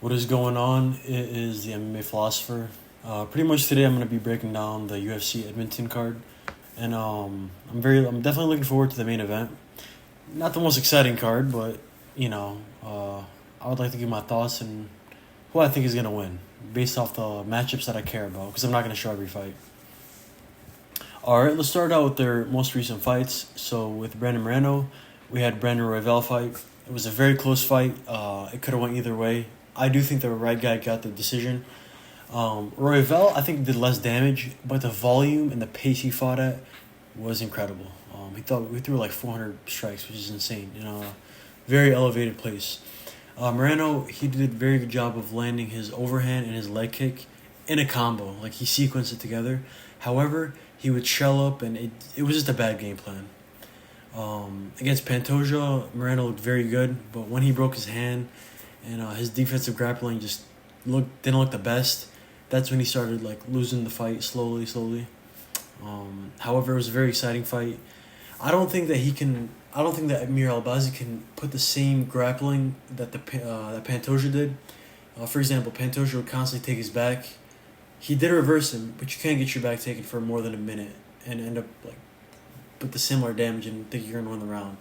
What is going on? It is the MMA philosopher. Pretty much today, I'm going to be breaking down the UFC Edmonton card, and I'm definitely looking forward to the main event. Not the most exciting card, but I would like to give my thoughts and who I think is going to win based off the matchups that I care about, because I'm not going to show every fight. All right, let's start out with their most recent fights. So with Brandon Moreno, we had Brandon Royval fight. It was a very close fight. It could have went either way. I do think the right guy got the decision. Royval, I think, did less damage, but the volume and the pace he fought at was incredible. We threw like 400 strikes, which is insane. Very elevated place. Moreno, he did a very good job of landing his overhand and his leg kick in a combo. Like, he sequenced it together. However, he would shell up, and it was just a bad game plan. Against Pantoja, Moreno looked very good, but when he broke his hand and his defensive grappling just didn't look the best, that's when he started like losing the fight slowly. However, it was a very exciting fight. I don't think that Amir Albazi can put the same grappling that that Pantoja did. For example, Pantoja would constantly take his back. He did reverse him, but you can't get your back taken for more than a minute and end up like with the similar damage and think you're gonna win the round.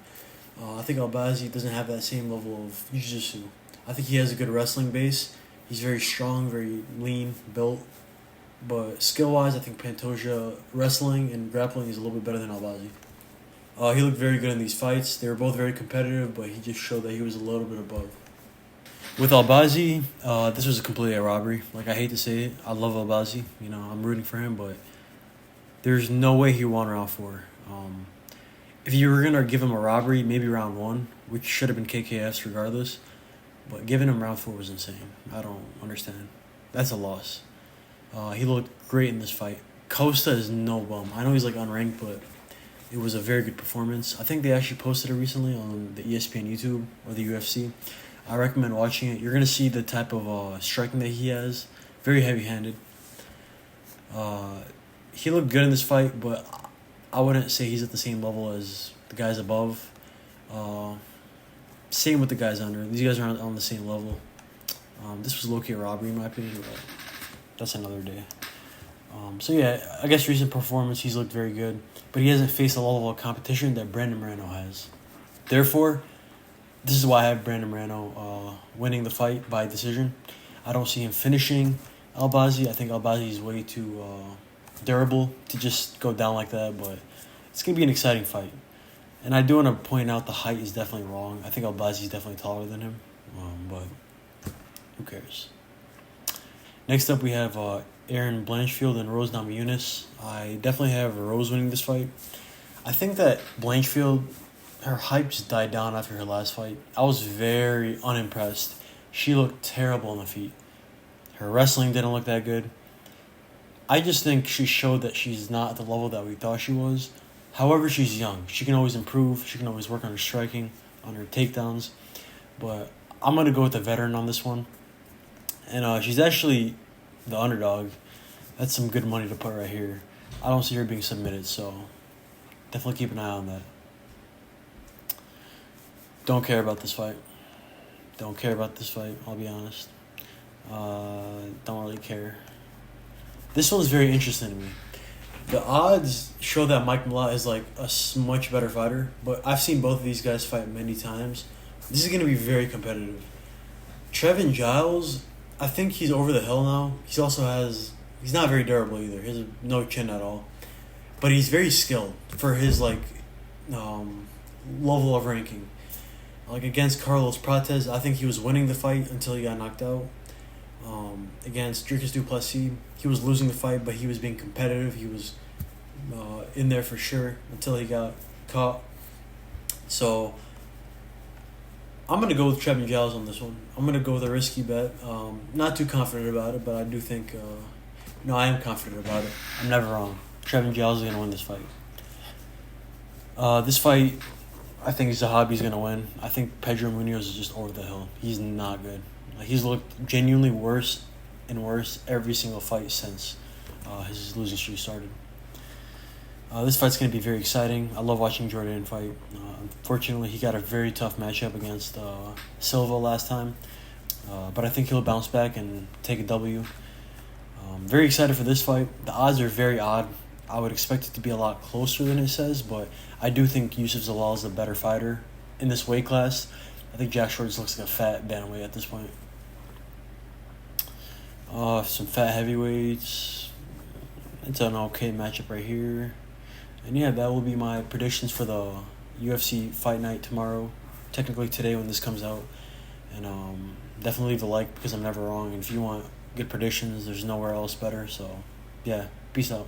I think Albazi doesn't have that same level of jiu-jitsu. I think he has a good wrestling base. He's very strong, very lean, built. But skill-wise, I think Pantoja wrestling and grappling is a little bit better than Albazi. He looked very good in these fights. They were both very competitive, but he just showed that he was a little bit above. With Albazi, this was completely a robbery. Like, I hate to say it. I love Albazi. I'm rooting for him, but there's no way he won round 4. If you were going to give him a robbery, maybe round 1, which should have been KKF's regardless. But giving him round 4 was insane. I don't understand. That's a loss. He looked great in this fight. Costa is no bum. I know he's like unranked, but it was a very good performance. I think they actually posted it recently on the ESPN YouTube or the UFC. I recommend watching it. You're going to see the type of striking that he has. Very heavy-handed. He looked good in this fight, but I wouldn't say he's at the same level as the guys above. Same with the guys under. These guys are on the same level. This was low-key a robbery in my opinion, but that's another day. So yeah, I guess recent performance, he's looked very good, but he hasn't faced a level of competition that Brandon Moreno has. Therefore, this is why I have Brandon Moreno winning the fight by decision. I don't see him finishing Albazi. I think Albazi is way too durable to just go down like that, but it's going to be an exciting fight. And I do want to point out the height is definitely wrong. I think Albazi is definitely taller than him, but who cares? Next up, we have Aaron Blanchfield and Rose Namajunas. I definitely have Rose winning this fight. I think that Blanchfield, her hype just died down after her last fight. I was very unimpressed. She looked terrible on the feet. Her wrestling didn't look that good. I just think she showed that she's not at the level that we thought she was. However, she's young. She can always improve. She can always work on her striking, on her takedowns. But I'm going to go with the veteran on this one. And she's actually the underdog. That's some good money to put right here. I don't see her being submitted, so definitely keep an eye on that. Don't care about this fight. I'll be honest. Don't really care. This one's very interesting to me. The odds show that Mike Malott is like a much better fighter, but I've seen both of these guys fight many times. This is going to be very competitive. Trevin Giles, I think he's over the hill now. He's not very durable either. He has no chin at all. But he's very skilled for his level of ranking. Like against Carlos Prates, I think he was winning the fight until he got knocked out. Against Dricus du Plessis, he was losing the fight, but he was being competitive. He was in there for sure until he got caught. So I'm going to go with Trevin Giles on this one. I'm going to go with a risky bet. Not too confident about it, but I do think... I am confident about it. I'm never wrong. Trevin Giles is going to win this fight. This fight, I think Zahabi's going to win. I think Pedro Munoz is just over the hill. He's not good. He's looked genuinely worse and worse every single fight since his losing streak started. This fight's going to be very exciting. I love watching Jordan fight. Unfortunately, he got a very tough matchup against Silva last time. But I think he'll bounce back and take a W. Very excited for this fight. The odds are very odd. I would expect it to be a lot closer than it says, but I do think Yusuf Zalal is the better fighter in this weight class. I think Jack Shore just looks like a fat bantamweight at this point. Some fat heavyweights. It's an okay matchup right here. And yeah, that will be my predictions for the UFC fight night tomorrow. Technically today when this comes out. And definitely leave a like because I'm never wrong. And if you want good predictions, there's nowhere else better. So yeah, peace out.